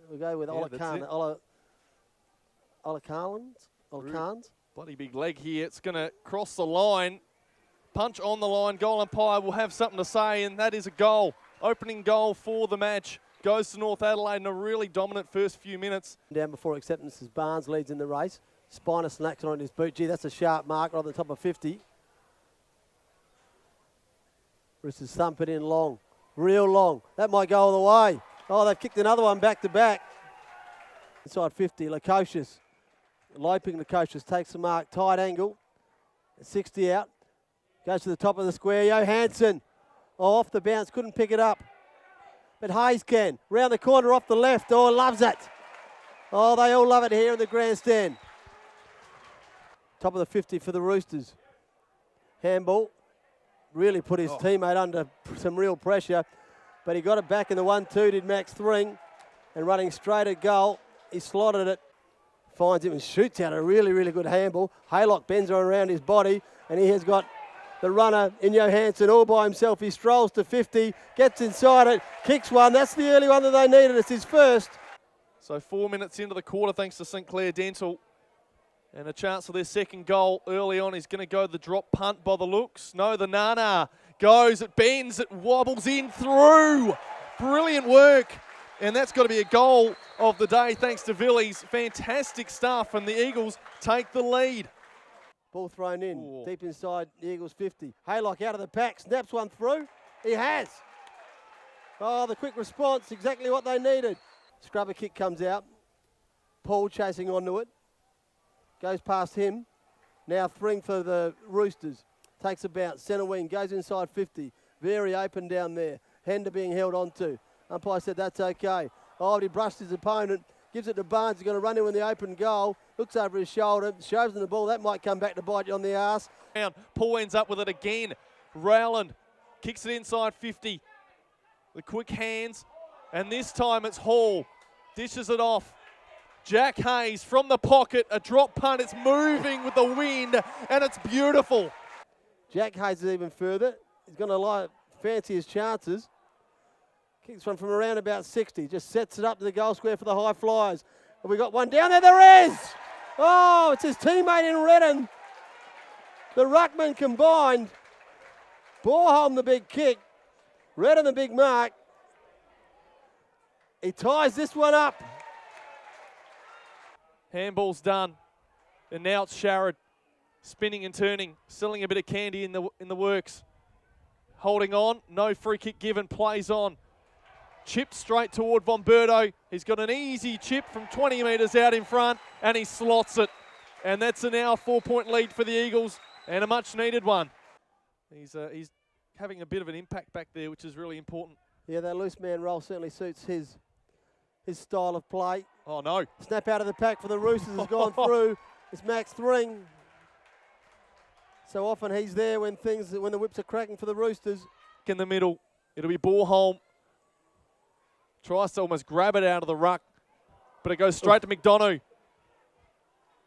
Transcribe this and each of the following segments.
We'll go with Olakans. Bloody big leg here. It's going to cross the line. Punch on the line. Goal umpire will have something to say, and that is a goal. Opening goal for the match. Goes to North Adelaide in a really dominant first few minutes. Down before acceptance as Bonz leads in the race. Spiner snacks on his boot. Gee, that's a sharp marker on the top of 50. Roosters thump it in long. Real long. That might go all the way. Oh, they've kicked another one back to back. Inside 50, Lukosius. Loping Lukosius takes the mark. Tight angle. 60 out. Goes to the top of the square. Johansson. Oh, off the bounce. Couldn't pick it up. But Hayes can. Round the corner off the left. Oh, loves it. Oh, they all love it here in the grandstand. Top of the 50 for the Roosters. Handball. Really put his teammate under some real pressure. But he got it back in the 1-2, did Max Thring. And running straight at goal, he slotted it. Finds him and shoots out a really, really good handball. Haylock bends around his body, and he has got the runner in Johansson all by himself. He strolls to 50, gets inside it, kicks one. That's the early one that they needed. It's his first. So 4 minutes into the quarter, thanks to St Clair Dental. And a chance for their second goal early on. He's going to go the drop punt by the looks. No, the Nana goes, it bends, it wobbles in through. Brilliant work. And that's got to be a goal of the day thanks to Villies. Fantastic stuff, and the Eagles take the lead. Ball thrown in, deep inside the Eagles 50. Haylock out of the pack, snaps one through. He has. Oh, the quick response, exactly what they needed. Scrubber kick comes out. Paul chasing onto it. Goes past him. Now Thring for the Roosters. Takes a bounce. Centre wing. Goes inside 50. Very open down there. Hender being held onto. Umpire said that's okay. Oh, but he brushed his opponent. Gives it to Bonz. He's going to run in with the open goal. Looks over his shoulder. Shows him the ball. That might come back to bite you on the arse. Paul ends up with it again. Rowland kicks it inside 50. The quick hands. And this time it's Hall. Dishes it off. Jack Hayes from the pocket, a drop punt. It's moving with the wind, and it's beautiful. Jack Hayes is even further. He's going to fancy his chances. Kicks one from around about 60. Just sets it up to the goal square for the high flyers. Have we got one down there? There is! Oh, it's his teammate in Redden. The ruckman combined. Borholm the big kick. Redden the big mark. He ties this one up. Handball's done, and now it's Sharrod spinning and turning, selling a bit of candy in the works. Holding on, no free kick given, plays on. Chip straight toward Bomberto. He's got an easy chip from 20 metres out in front, and he slots it. And that's a now 4-point lead for the Eagles, and a much-needed one. He's having a bit of an impact back there, which is really important. Yeah, that loose man role certainly suits his style of play. Oh, no. Snap out of the pack for the Roosters has gone through. It's Max Thring. So often he's there when the whips are cracking for the Roosters. In the middle, it'll be Borholm. Tries to almost grab it out of the ruck, but it goes straight to McDonough.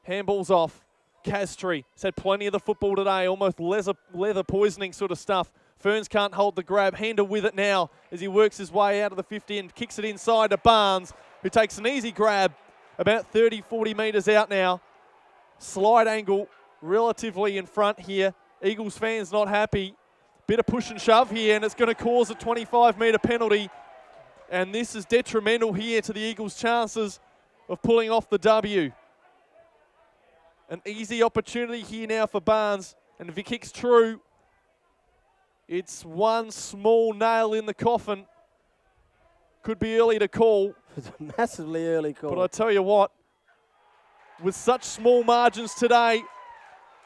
Handball's off. Castry has had plenty of the football today, almost leather poisoning sort of stuff. Ferns can't hold the grab. Hender with it now as he works his way out of the 50 and kicks it inside to Bonz, who takes an easy grab about 30, 40 metres out now. Slide angle relatively in front here. Eagles fans not happy. Bit of push and shove here, and it's going to cause a 25-metre penalty. And this is detrimental here to the Eagles' chances of pulling off the W. An easy opportunity here now for Bonz, and if he kicks true, it's one small nail in the coffin. Could be early to call. It's a massively early call. But I tell you what, with such small margins today,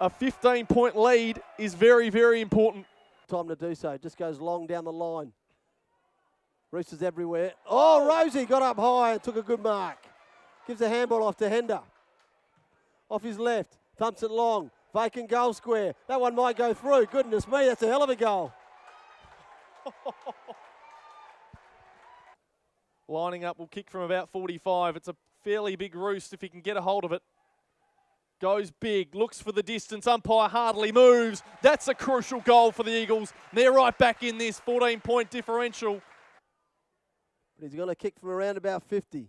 a 15-point lead is very, very important. Time to do so. Just goes long down the line. Roosters everywhere. Oh, Rosie got up high and took a good mark. Gives a handball off to Hender. Off his left. Thumps it long. Vacant goal square. That one might go through. Goodness me, that's a hell of a goal. Lining up, will kick from about 45. It's a fairly big roost if he can get a hold of it. Goes big, looks for the distance. Umpire hardly moves. That's a crucial goal for the Eagles. They're right back in this 14-point differential. But he's going to kick from around about 50.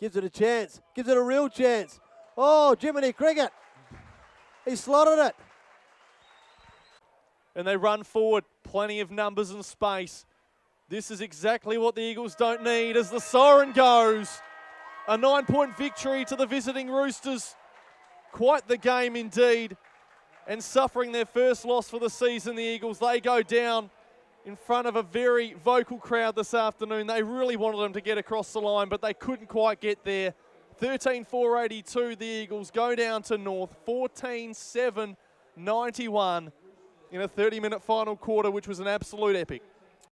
Gives it a chance. Gives it a real chance. Oh, Jiminy Cricket. He slotted it. And they run forward. Plenty of numbers and space. This is exactly what the Eagles don't need as the siren goes. A 9-point victory to the visiting Roosters. Quite the game indeed. And suffering their first loss for the season, the Eagles, they go down in front of a very vocal crowd this afternoon. They really wanted them to get across the line, but they couldn't quite get there. 13-4-82, the Eagles go down to North, 14-7-91 in a 30-minute final quarter, which was an absolute epic.